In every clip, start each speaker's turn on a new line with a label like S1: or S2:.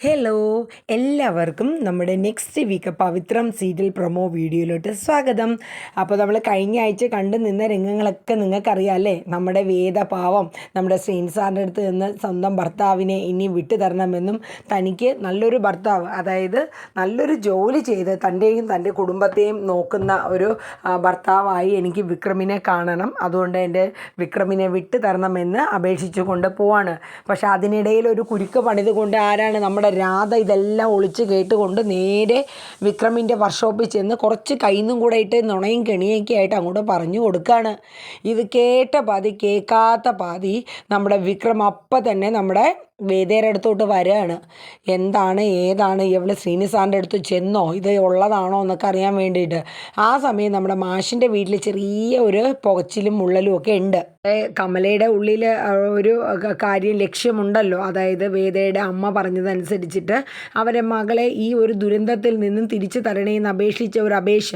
S1: Hello, എല്ലാവർക്കും നമ്മുടെ next week പവിത്രം serial promo വീഡിയോയിലോട്ട് സ്വാഗതം. അപ്പോൾ നമ്മൾ കഴിഞ്ഞ ആഴ്ച കണ്ടു നിന്ന രംഗങ്ങളൊക്കെ നിങ്ങൾക്കറിയാം അല്ലേ? നമ്മുടെ വേദപാവം നമ്മുടെ ശ്രീൻ സാറിൻ്റെ അടുത്ത് നിന്ന് സ്വന്തം ഭർത്താവിനെ ഇനി വിട്ടു തരണമെന്നും തനിക്ക് നല്ലൊരു ഭർത്താവ്, അതായത് നല്ലൊരു ജോലി ചെയ്ത് തൻ്റെയും തൻ്റെ കുടുംബത്തെയും നോക്കുന്ന ഒരു ഭർത്താവായി എനിക്ക് വിക്രമിനെ കാണണം, അതുകൊണ്ട് എൻ്റെ വിക്രമിനെ വിട്ടു തരണമെന്ന് അപേക്ഷിച്ചു കൊണ്ട് പോവാണ്. പക്ഷേ അതിനിടയിൽ ഒരു കുരുക്ക് പണിതുകൊണ്ട് ആരാണ് നമ്മുടെ രാധ ഇതെല്ലാം ഒളിച്ച് കേട്ടുകൊണ്ട് നേരെ വിക്രമിൻ്റെ വർക്ക്ഷോപ്പിൽ ചെന്ന് കുറച്ച് കയ്യിന്നും കൂടെ ഇട്ട് നുണയും കെണിയൊക്കെ ആയിട്ട് അങ്ങോട്ട് പറഞ്ഞു കൊടുക്കുകയാണ്. ഇത് കേട്ട പാതി കേൾക്കാത്ത പാതി നമ്മുടെ വിക്രം അപ്പം തന്നെ നമ്മുടെ വേദേരെ അടുത്തോട്ട് വരികയാണ്. എന്താണ് ഏതാണ് ഇവള് ശ്രീനിസാറിൻ്റെ അടുത്ത് ചെന്നോ, ഇത് ഉള്ളതാണോ എന്നൊക്കെ അറിയാൻ വേണ്ടിയിട്ട്. ആ സമയം നമ്മുടെ മാഷിൻ്റെ വീട്ടിൽ ചെറിയ ഒരു പുകച്ചിലും മുള്ളലും ഒക്കെ ഉണ്ട്. കമലയുടെ ഉള്ളിൽ ഒരു കാര്യം ലക്ഷ്യമുണ്ടല്ലോ, അതായത് വേദയുടെ അമ്മ പറഞ്ഞതനുസരിച്ചിട്ട് അവരെ മകളെ ഈ ഒരു ദുരന്തത്തിൽ നിന്നും തിരിച്ചു തരണേന്ന് അപേക്ഷിച്ച ഒരു അപേക്ഷ,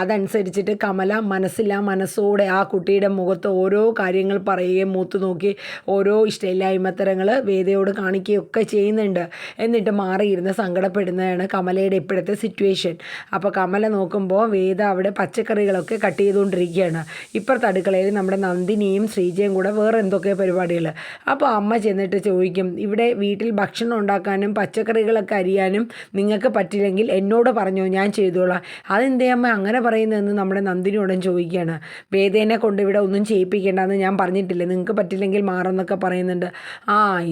S1: അതനുസരിച്ചിട്ട് കമല മനസ്സോടെ ആ കുട്ടിയുടെ മുഖത്ത് ഓരോ കാര്യങ്ങൾ പറയുകയും മൂത്ത് നോക്കി ഓരോ ഇഷ്ടമില്ലായ്മത്തരങ്ങൾ വേദയോട് കാണിക്കുകയൊക്കെ ചെയ്യുന്നുണ്ട്. എന്നിട്ട് മാറിയിരുന്ന് സങ്കടപ്പെടുന്നതാണ് കമലയുടെ ഇപ്പോഴത്തെ സിറ്റുവേഷൻ. അപ്പോൾ കമല നോക്കുമ്പോൾ വേദ അവിടെ പച്ചക്കറികളൊക്കെ കട്ട് ചെയ്തുകൊണ്ടിരിക്കുകയാണ്. ഇപ്പുറത്തെ അടുക്കളയിൽ നമ്മുടെ നന്ദിനിയും ശ്രീജയും കൂടെ വേറെ എന്തൊക്കെ പരിപാടികൾ. അപ്പോൾ അമ്മ ചെന്നിട്ട് ചോദിക്കും, ഇവിടെ വീട്ടിൽ ഭക്ഷണം ഉണ്ടാക്കാനും പച്ചക്കറികളൊക്കെ അരിയാനും നിങ്ങൾക്ക് പറ്റില്ലെങ്കിൽ എന്നോട് പറഞ്ഞോ, ഞാൻ ചെയ്തോളാം. അതെന്തേ അമ്മ അങ്ങനെ പറയുന്നതെന്ന് നമ്മുടെ നന്ദിനിയോടും ചോദിക്കുകയാണ്. വേദേനെ കൊണ്ട് ഇവിടെ ഒന്നും ചെയ്യിപ്പിക്കേണ്ടെന്ന് ഞാൻ പറഞ്ഞിട്ടില്ലേ, നിങ്ങൾക്ക് പറ്റില്ലെങ്കിൽ മാറുമെന്നൊക്കെ പറയുന്നുണ്ട്.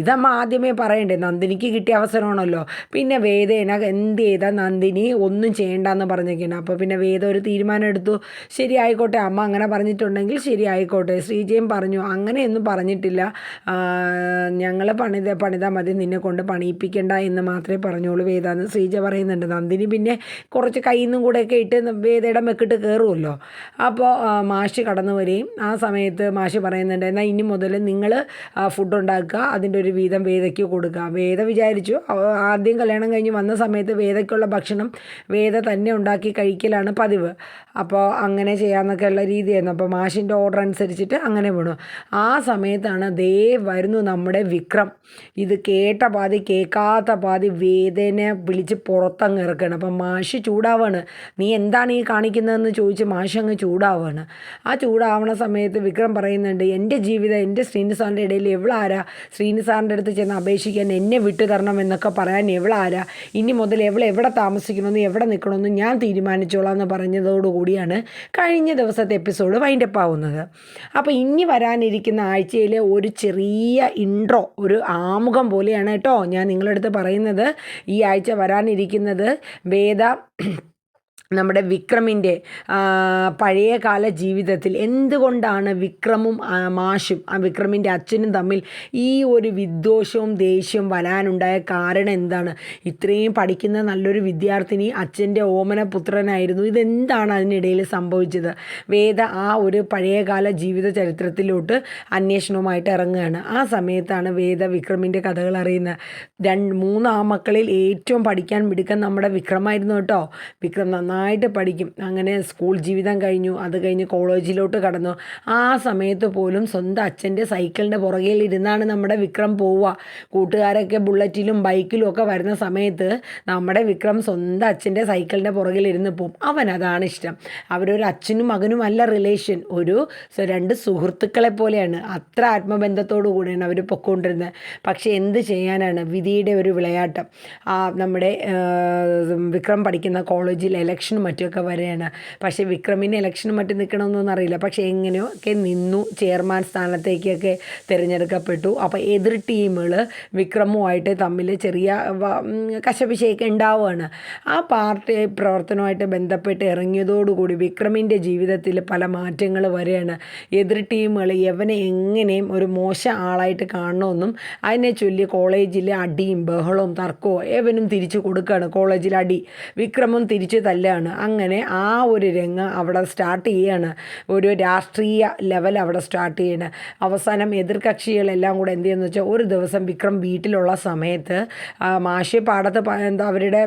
S1: ഇതമ്മ ആദ്യമേ പറയണ്ടേ, നന്ദിനിക്ക് കിട്ടിയ അവസരമാണല്ലോ. പിന്നെ വേദേന എന്ത് ചെയ്താൽ നന്ദിനി ഒന്നും ചെയ്യേണ്ടെന്ന് പറഞ്ഞേക്കണം. അപ്പോൾ പിന്നെ വേദ ഒരു തീരുമാനം എടുത്തു. ശരി ആയിക്കോട്ടെ, അമ്മ അങ്ങനെ പറഞ്ഞിട്ടുണ്ടെങ്കിൽ ശരി ആയിക്കോട്ടെ. ശ്രീജയും പറഞ്ഞു, അങ്ങനെയൊന്നും പറഞ്ഞിട്ടില്ല, ഞങ്ങൾ പണിതാൽ മതി, നിന്നെ കൊണ്ട് പണിയിപ്പിക്കണ്ട എന്ന് മാത്രമേ പറഞ്ഞോളൂ വേദാന്ന് ശ്രീജ പറയുന്നുണ്ട്. നന്ദിനി പിന്നെ കുറച്ച് കയ്യിൽ നിന്നും കൂടെയൊക്കെ ഇട്ട് വേദയുടെ മെക്കിട്ട് കയറുമല്ലോ. അപ്പോൾ മാഷ് കടന്നു വരികയും ആ സമയത്ത് മാഷ് പറയുന്നുണ്ട്, എന്നാൽ ഇനി മുതൽ നിങ്ങൾ ഫുഡ് ഉണ്ടാക്കുക, അതിൻ്റെ ഒരു വീതം വേദയ്ക്ക് കൊടുക്കുക. വേദ വിചാരിച്ചു, ആദ്യം കല്യാണം കഴിഞ്ഞ് വന്ന സമയത്ത് വേദയ്ക്കുള്ള ഭക്ഷണം വേദ തന്നെ ഉണ്ടാക്കി കഴിക്കലാണ് പതിവ്. അപ്പോൾ അങ്ങനെ ചെയ്യാമെന്നൊക്കെയുള്ള രീതിയായിരുന്നു. അപ്പോൾ മാഷിൻ്റെ ഓർഡർ അനുസരിച്ചിട്ട് അങ്ങനെ വേണു. ആ സമയത്താണ് ദേ വരുന്നു നമ്മുടെ വിക്രം. ഇത് കേട്ട പാതി കേൾക്കാത്ത പാതി വേദനെ വിളിച്ച് പുറത്തങ്ങ് ഇറക്കുകയാണ്. അപ്പം മാഷ് ചൂടാവാണ്. നീ എന്താണ് ഈ കാണിക്കുന്നതെന്ന് ചോദിച്ച് മാഷ് അങ്ങ് ചൂടാവാണ്. ആ ചൂടാവണ സമയത്ത് വിക്രം പറയുന്നുണ്ട്, എൻ്റെ ജീവിതം എൻ്റെ ശ്രീനിസാറിൻ്റെ ഇടയിൽ എവളാരാ, ശ്രീനിസാറിൻ്റെ അടുത്ത് ചെന്ന് അപേക്ഷിക്കാൻ എന്നെ വിട്ടു തരണം എന്നൊക്കെ പറയാൻ എവളാരാ, ഇനി മുതൽ എവിടെ താമസിക്കണമെന്ന് എവിടെ നിൽക്കണമെന്ന് ഞാൻ തീരുമാനിച്ചോളാം എന്ന് പറഞ്ഞതോടുകൂടിയാണ് കഴിഞ്ഞ ദിവസത്തെ എപ്പിസോഡ് വൈൻഡപ്പ് ആവുന്നത്. അപ്പോൾ ഇനി വരാനിരിക്കുന്ന ആഴ്ചയിലെ ഒരു ചെറിയ ഇൻട്രോ, ഒരു ആമുഖം പോലെയാണ് കേട്ടോ ഞാൻ നിങ്ങളുടെ അടുത്ത് പറയുന്നത്. ഈ ആഴ്ച വരാനിരിക്കുന്നത് വേദ നമ്മുടെ വിക്രമിൻ്റെ പഴയകാല ജീവിതത്തിൽ എന്തുകൊണ്ടാണ് വിക്രമും മാഷും വിക്രമിൻ്റെ അച്ഛനും തമ്മിൽ ഈ ഒരു വിദ്വേഷവും ദേഷ്യവും വരാനുണ്ടായ കാരണം എന്താണ്? ഇത്രയും പഠിക്കുന്ന നല്ലൊരു വിദ്യാർത്ഥിനി അച്ഛൻ്റെ ഓമന പുത്രനായിരുന്നു. ഇതെന്താണ് അതിനിടയിൽ സംഭവിച്ചത്? വേദ ആ ഒരു പഴയകാല ജീവിത ചരിത്രത്തിലോട്ട് അന്വേഷണവുമായിട്ട് ഇറങ്ങുകയാണ്. ആ സമയത്താണ് വേദ വിക്രമിൻ്റെ കഥകൾ അറിയുന്നത്. 3 ആമക്കളിൽ ഏറ്റവും പഠിക്കാൻ മിടുക്കൻ നമ്മുടെ വിക്രമായിരുന്നു കേട്ടോ. വിക്രം നന്നായിട്ട് പഠിക്കും. അങ്ങനെ സ്കൂൾ ജീവിതം കഴിഞ്ഞു, അത് കഴിഞ്ഞ് കോളേജിലോട്ട് കടന്നു. ആ സമയത്ത് പോലും സ്വന്തം അച്ഛൻ്റെ സൈക്കിളിൻ്റെ പുറകിൽ ഇരുന്നാണ് നമ്മുടെ വിക്രം പോവുക. കൂട്ടുകാരൊക്കെ ബുള്ളറ്റിലും ബൈക്കിലും ഒക്കെ വരുന്ന സമയത്ത് നമ്മുടെ വിക്രം സ്വന്തം അച്ഛൻ്റെ സൈക്കിളിൻ്റെ പുറകിൽ ഇരുന്ന് പോവും. അവനതാണ് ഇഷ്ടം. അവരൊരു അച്ഛനും മകനും അല്ല റിലേഷൻ, ഒരു 2 സുഹൃത്തുക്കളെ പോലെയാണ്. അത്ര ആത്മബന്ധത്തോടു കൂടിയാണ് അവർ പൊയ്ക്കൊണ്ടിരുന്നത്. പക്ഷേ എന്ത് ചെയ്യാനാണ്, വിധിയുടെ ഒരു വിളയാട്ടം. നമ്മുടെ വിക്രം പഠിക്കുന്ന കോളേജിൽ ഇലക്ഷനും മറ്റുമൊക്കെ വരെയാണ്. പക്ഷേ വിക്രമിന് ഇലക്ഷനും മറ്റും നിൽക്കണമെന്നൊന്നും അറിയില്ല. പക്ഷേ എങ്ങനെയോ ഒക്കെ നിന്നു, ചെയർമാൻ സ്ഥാനത്തേക്കൊക്കെ തിരഞ്ഞെടുക്കപ്പെട്ടു. അപ്പോൾ എതിർ ടീമുകൾ വിക്രമുമായിട്ട് തമ്മിൽ ചെറിയ കശപിശയൊക്കെ ഉണ്ടാവുകയാണ്. ആ പാർട്ടി പ്രവർത്തനവുമായിട്ട് ബന്ധപ്പെട്ട് ഇറങ്ങിയതോടുകൂടി വിക്രമിൻ്റെ ജീവിതത്തിൽ പല മാറ്റങ്ങൾ വരെയാണ്. എതിർ ടീമുകൾ യവനെ എങ്ങനെയും ഒരു മോശം ആളായിട്ട് കാണണമെന്നും അതിനെ ചൊല്ലി കോളേജിൽ അടിയും ബഹളവും തർക്കവും എവനും തിരിച്ചു കൊടുക്കുകയാണ്. കോളേജിൽ അടി, വിക്രമും തിരിച്ചു തല്ലുകയാണ്. കൊല്ലുകയാണ്. അങ്ങനെ ആ ഒരു രംഗം അവിടെ സ്റ്റാർട്ട് ചെയ്യാണ്, ഒരു രാഷ്ട്രീയ ലെവൽ അവിടെ സ്റ്റാർട്ട് ചെയ്യണം. അവസാനം എതിർകക്ഷികളെല്ലാം കൂടെ എന്ത് ചെയ്യുന്നു വെച്ചാൽ, ഒരു ദിവസം വിക്രം വീട്ടിലുള്ള സമയത്ത് മാഷി പാടത്ത് എന്താ അവരുടെ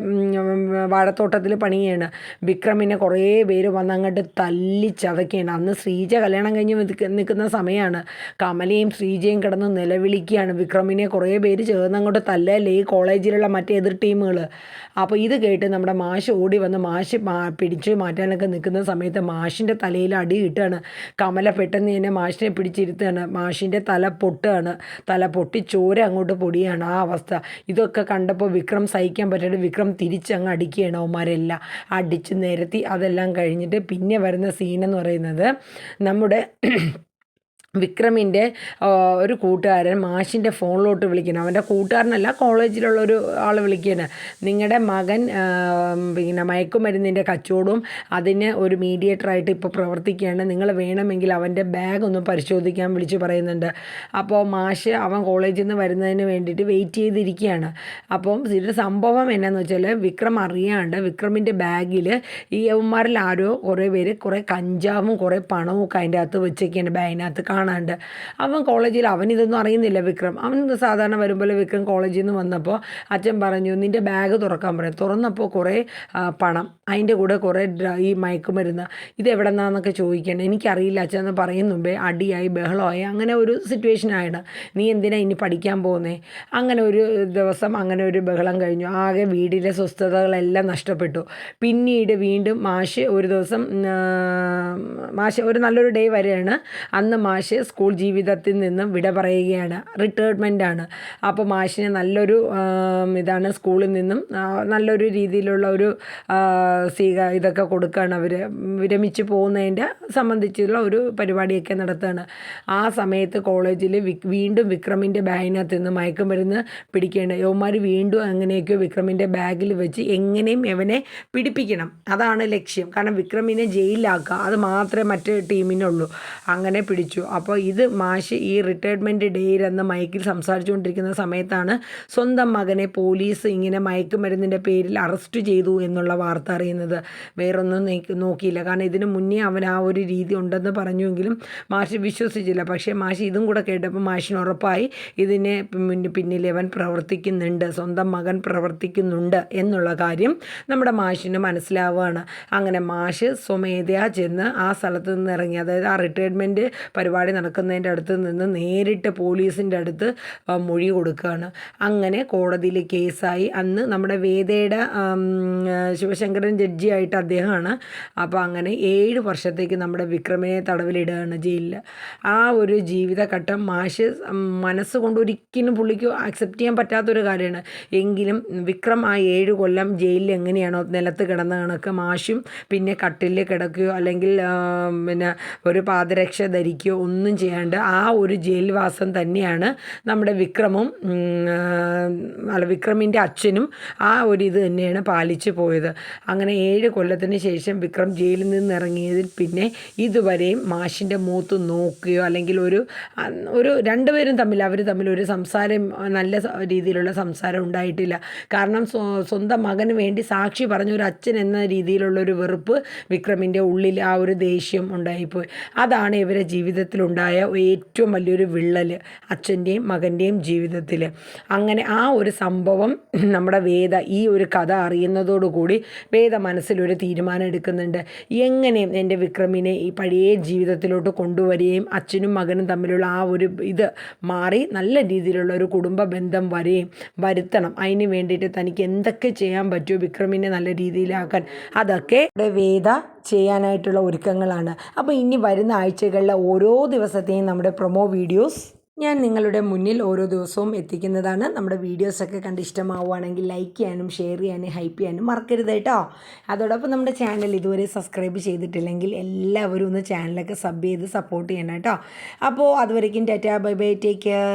S1: വാഴത്തോട്ടത്തിൽ പണിയാണ്. വിക്രമിനെ കുറേ പേര് വന്ന് അങ്ങോട്ട് തല്ലിച്ചതയ്ക്കുകയാണ്. അന്ന് ശ്രീജ കല്യാണം കഴിഞ്ഞ് നിൽക്കുന്ന സമയമാണ്. കമലയും ശ്രീജയും കിടന്ന് നിലവിളിക്കുകയാണ്, വിക്രമിനെ കുറേ പേര് ചേർന്ന് അങ്ങോട്ട് തല്ലല്ലേ ഈ കോളേജിലുള്ള മറ്റേ എതിർ ടീമുകൾ. അപ്പോൾ ഇത് കേട്ട് നമ്മുടെ മാഷ് ഓടി വന്ന് മാഷ് പിടിച്ച് മാറ്റാനൊക്കെ നിൽക്കുന്ന സമയത്ത് മാഷിൻ്റെ തലയിൽ അടി കിട്ടുകയാണ്. കമല പെട്ടെന്ന് തന്നെ മാഷിനെ പിടിച്ചിരുത്തുകയാണ്. മാഷിൻ്റെ തല പൊട്ടുകയാണ്. തല പൊട്ടി ചോര അങ്ങോട്ട് പൊടിയാണ് ആ അവസ്ഥ. ഇതൊക്കെ കണ്ടപ്പോൾ വിക്രം സഹിക്കാൻ പറ്റാതെ വിക്രം തിരിച്ചങ്ങ് അടിക്കുകയാണ്. അവന്മാരെല്ലാം അടിച്ച് നിരത്തി. അതെല്ലാം കഴിഞ്ഞിട്ട് പിന്നെ വരുന്ന സീനെന്ന് പറയുന്നത്, നമ്മുടെ വിക്രമിൻ്റെ ഒരു കൂട്ടുകാരൻ മാഷിൻ്റെ ഫോണിലോട്ട് വിളിക്കണം. അവൻ്റെ കൂട്ടുകാരനല്ല, കോളേജിലുള്ള ഒരു ആൾ വിളിക്കുകയാണ്. നിങ്ങളുടെ മകൻ പിന്നെ മയക്കുമരുന്നിൻ്റെ കച്ചവടവും അതിന് ഒരു മീഡിയേറ്ററായിട്ട് ഇപ്പോൾ പ്രവർത്തിക്കുകയാണ്, നിങ്ങൾ വേണമെങ്കിൽ അവൻ്റെ ബാഗ് ഒന്ന് പരിശോധിക്കാൻ വിളിച്ച് പറയുന്നുണ്ട്. അപ്പോൾ മാഷ് അവൻ കോളേജിൽ നിന്ന് വരുന്നതിന് വേണ്ടിയിട്ട് വെയിറ്റ് ചെയ്തിരിക്കുകയാണ്. അപ്പം ഇതിൻ്റെ സംഭവം എന്നാന്ന് വെച്ചാൽ, വിക്രം അറിയാണ്ട് വിക്രമിൻ്റെ ബാഗിൽ ഈ യവന്മാരിൽ ആരോ കുറേ പേര് കുറേ കഞ്ചാവും കുറേ പണവും ഒക്കെ അതിൻ്റെ അകത്ത് വെച്ചൊക്കെയാണ് ബാഗിനകത്ത് കാണാണ്ട്. അവൻ കോളേജിൽ അവനിതൊന്നും അറിയുന്നില്ല. അവൻ സാധാരണ വരുമ്പോൾ വിക്രം കോളേജിൽ നിന്ന് വന്നപ്പോൾ അച്ഛൻ പറഞ്ഞു, നിൻ്റെ ബാഗ് തുറക്കാൻ പറയും. തുറന്നപ്പോൾ കുറേ പണം, അതിൻ്റെ കൂടെ കുറേ ഈ മയക്കുമരുന്ന്, ഇതെവിടെ നിന്നാന്നൊക്കെ ചോദിക്കണം. എനിക്കറിയില്ല അച്ഛൻ എന്ന് പറയും മുമ്പേ അടിയായി ബഹളമായി. അങ്ങനെ ഒരു സിറ്റുവേഷനാണ്. നീ എന്തിനാ ഇനി പഠിക്കാൻ പോകുന്നേ? അങ്ങനെ ഒരു ദിവസം അങ്ങനെ ഒരു ബഹളം കഴിഞ്ഞു. ആകെ വീടിലെ സ്വസ്ഥതകളെല്ലാം നഷ്ടപ്പെട്ടു. പിന്നീട് വീണ്ടും മാഷ് ഒരു ദിവസം മാഷ് ഒരു നല്ലൊരു ഡേ വരെയാണ്. അന്ന് മാഷ് സ്കൂൾ ജീവിതത്തിൽ നിന്നും വിട പറയുകയാണ്. റിട്ടയർമെൻ്റാണ്. അപ്പോൾ മാഷിന് നല്ലൊരു ഇതാണ്, സ്കൂളിൽ നിന്നും നല്ലൊരു രീതിയിലുള്ള ഒരു ഇതൊക്കെ കൊടുക്കുകയാണ്. അവർ വിരമിച്ച് പോകുന്നതിൻ്റെ സംബന്ധിച്ചുള്ള ഒരു പരിപാടിയൊക്കെ നടത്തുകയാണ്. ആ സമയത്ത് കോളേജിൽ വീണ്ടും വിക്രമിൻ്റെ ബാഗിനകത്ത് നിന്ന് മയക്കുമരുന്ന് പിടിക്കുകയാണ്. യവന്മാർ വീണ്ടും എങ്ങനെയൊക്കെയോ വിക്രമിൻ്റെ ബാഗിൽ വെച്ച് എങ്ങനെയും ഇവനെ പിടിപ്പിക്കണം, അതാണ് ലക്ഷ്യം. കാരണം വിക്രമിനെ ജയിലിലാക്കുക, അത് മാത്രമേ മറ്റ് ടീമിനുള്ളൂ. അങ്ങനെ പിടിച്ചു. അപ്പോൾ ഇത് മാഷ് ഈ റിട്ടയർമെൻറ്റ് ഡേയിലെന്ന് മൈക്കിൽ സംസാരിച്ചുകൊണ്ടിരിക്കുന്ന സമയത്താണ് സ്വന്തം മകനെ പോലീസ് ഇങ്ങനെ മയക്കുമരുന്നിൻ്റെ പേരിൽ അറസ്റ്റ് ചെയ്തു എന്നുള്ള വാർത്ത അറിയുന്നത്. വേറൊന്നും നോക്കിയില്ല. കാരണം ഇതിന് മുന്നേ അവൻ ആ ഒരു രീതി ഉണ്ടെന്ന് പറഞ്ഞുവെങ്കിലും മാഷ് വിശ്വസിച്ചില്ല. പക്ഷേ മാഷ് ഇതും കൂടെ കേട്ടപ്പോൾ മാഷിന് ഉറപ്പായി ഇതിന് പിന്നിൽ അവൻ പ്രവർത്തിക്കുന്നുണ്ട്, സ്വന്തം മകൻ പ്രവർത്തിക്കുന്നുണ്ട് എന്നുള്ള കാര്യം നമ്മുടെ മാഷിന് മനസ്സിലാവുകയാണ്. അങ്ങനെ മാഷ് സ്വമേധയാ ചെന്ന് ആ സ്ഥലത്ത് നിന്ന് ഇറങ്ങി, അതായത് ആ റിട്ടയർമെൻറ്റ് പരിപാടി നടക്കുന്നതിൻ്റെ അടുത്ത് നിന്ന് നേരിട്ട് പോലീസിൻ്റെ അടുത്ത് മൊഴി കൊടുക്കുകയാണ്. അങ്ങനെ കോടതിയിൽ കേസായി. അന്ന് നമ്മുടെ വേദയുടെ ശിവശങ്കരൻ ജഡ്ജിയായിട്ട് അദ്ദേഹമാണ്. അപ്പോൾ അങ്ങനെ 7 വർഷത്തേക്ക് നമ്മുടെ വിക്രമിനെ തടവിലിടുകയാണ് ജയിലിൽ. ആ ഒരു ജീവിതഘട്ടം മാഷ് മനസ്സുകൊണ്ട് ഒരിക്കലും പുള്ളിക്ക് അക്സെപ്റ്റ് ചെയ്യാൻ പറ്റാത്തൊരു കാര്യമാണ്. എങ്കിലും വിക്രം ആ 7 കൊല്ലം ജയിലിൽ എങ്ങനെയാണോ നിലത്ത് കിടന്ന കണക്ക് മാഷും പിന്നെ കട്ടിലിൽ കിടക്കുകയോ അല്ലെങ്കിൽ പിന്നെ ഒരു പാദരക്ഷ ധരിക്കുകയോ ഒന്നും ചെയ്യാണ്ട് ആ ഒരു ജയിൽവാസം തന്നെയാണ് നമ്മുടെ വിക്രമിൻ്റെ അച്ഛനും ആ ഒരു ഇത് തന്നെയാണ് പാലിച്ചു പോയത്. അങ്ങനെ 7 കൊല്ലത്തിന് ശേഷം വിക്രം ജയിലിൽ നിന്ന് ഇറങ്ങിയതിൽ പിന്നെ ഇതുവരെയും മാഷിൻ്റെ മൂത്ത് നോക്കുകയോ അല്ലെങ്കിൽ ഒരു രണ്ടുപേരും അവർ തമ്മിൽ ഒരു സംസാരം, നല്ല രീതിയിലുള്ള സംസാരം ഉണ്ടായിട്ടില്ല. കാരണം സ്വന്തം മകന് വേണ്ടി സാക്ഷി പറഞ്ഞ ഒരു അച്ഛൻ എന്ന രീതിയിലുള്ളൊരു വെറുപ്പ് വിക്രമിൻ്റെ ഉള്ളിൽ, ആ ഒരു ദേഷ്യം ഉണ്ടായിപ്പോയി. അതാണ് ഇവരെ ജീവിതത്തിലുണ്ടായ ഏറ്റവും വലിയൊരു വിള്ളൽ, അച്ഛൻ്റെയും മകൻ്റെയും ജീവിതത്തിൽ. അങ്ങനെ ആ ഒരു സംഭവം നമ്മുടെ വേദ ഈ ഒരു കഥ അറിയുന്നതോടുകൂടി വേദ മനസ്സിലൊരു തീരുമാനം എടുക്കുന്നുണ്ട്. എങ്ങനെയും എൻ്റെ വിക്രമിനെ ഈ പഴയ ജീവിതത്തിലോട്ട് കൊണ്ടുവരികയും അച്ഛനും മകനും തമ്മിലുള്ള ആ ഒരു ഇത് മാറി നല്ല രീതിയിലുള്ള ഒരു കുടുംബ ബന്ധം വരുത്തണം. അതിന് വേണ്ടിയിട്ട് തനിക്ക് എന്തൊക്കെ ചെയ്യാൻ പറ്റുമോ വിക്രമിനെ നല്ല രീതിയിലാക്കാൻ, അതൊക്കെ വേദ ചെയ്യാനായിട്ടുള്ള ഒരുക്കങ്ങളാണ്. അപ്പോൾ ഇനി വരുന്ന ആഴ്ചകളിലെ ഓരോ ദിവസത്തെയും നമ്മുടെ പ്രൊമോ വീഡിയോസ് ഞാൻ നിങ്ങളുടെ മുന്നിൽ ഓരോ ദിവസവും എത്തിക്കുന്നതാണ്. നമ്മുടെ വീഡിയോസൊക്കെ കണ്ട് ഇഷ്ടമാവുകയാണെങ്കിൽ ലൈക്ക് ചെയ്യാനും ഷെയർ ചെയ്യാനും ഹൈപ്പ് ചെയ്യാനും മറക്കരുത് കേട്ടോ. അതോടൊപ്പം നമ്മുടെ ചാനൽ ഇതുവരെ സബ്സ്ക്രൈബ് ചെയ്തിട്ടില്ലെങ്കിൽ എല്ലാവരും ഒന്ന് ചാനലൊക്കെ സബ് ചെയ്ത് സപ്പോർട്ട് ചെയ്യണം കേട്ടോ. അപ്പോൾ അതുവരേക്കും Tata, bye bye, take care.